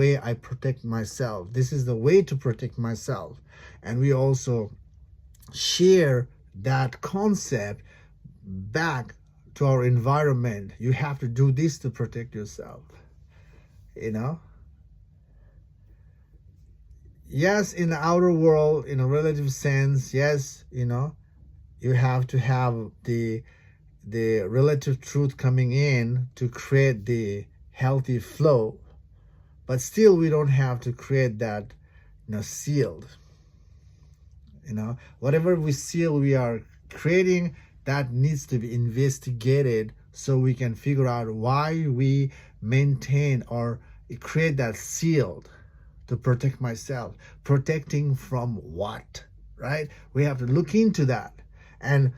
way I protect myself. This is the way to protect myself. And we also share that concept back to our environment. You have to do this to protect yourself. You know? Yes, in the outer world, in a relative sense, yes, you have to have the relative truth coming in to create the healthy flow, but still we don't have to create that sealed. Whatever we seal, we are creating, that needs to be investigated so we can figure out why we maintain or create that sealed. To protect myself. Protecting from what, right? We have to look into that. And,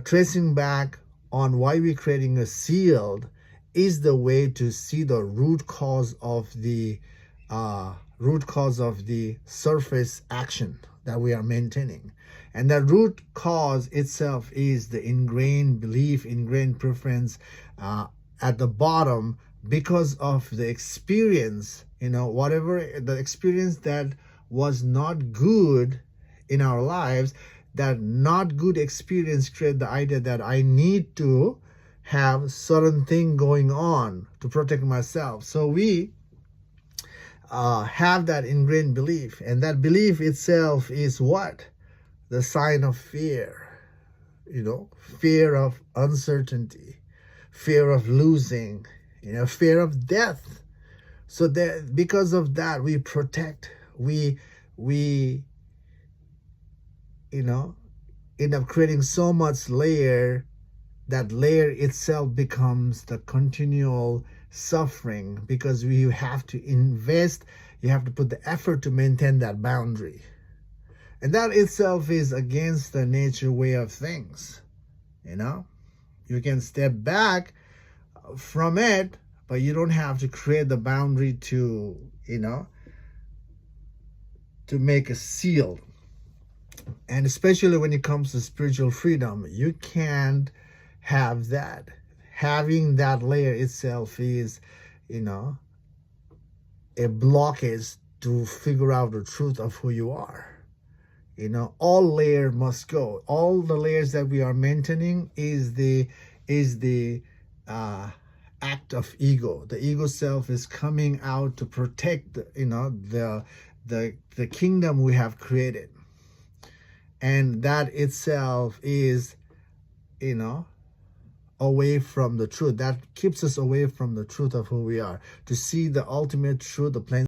tracing back on why we're creating a sealed is the way to see the root cause of the surface action that we are maintaining. And the root cause itself is the ingrained belief, ingrained preference at the bottom, because of the experience, whatever the experience that was not good in our lives, that not good experience create the idea that I need to have certain thing going on to protect myself. So we have that ingrained belief, and that belief itself is what? The sign of fear, fear of uncertainty, fear of losing, fear of death. So that because of that, we protect, we end up creating so much layer, that layer itself becomes the continual suffering, because you have to invest, you have to put the effort to maintain that boundary. And that itself is against the nature way of things. You can step back from it, but you don't have to create the boundary to make a seal. And especially when it comes to spiritual freedom, you can't have that. Having that layer itself is, a blockage to figure out the truth of who you are. All layer must go. All the layers that we are maintaining is the act of ego. The ego self is coming out to protect the kingdom we have created, and that itself is away from the truth. That keeps us away from the truth of who we are, to see the ultimate truth, the plain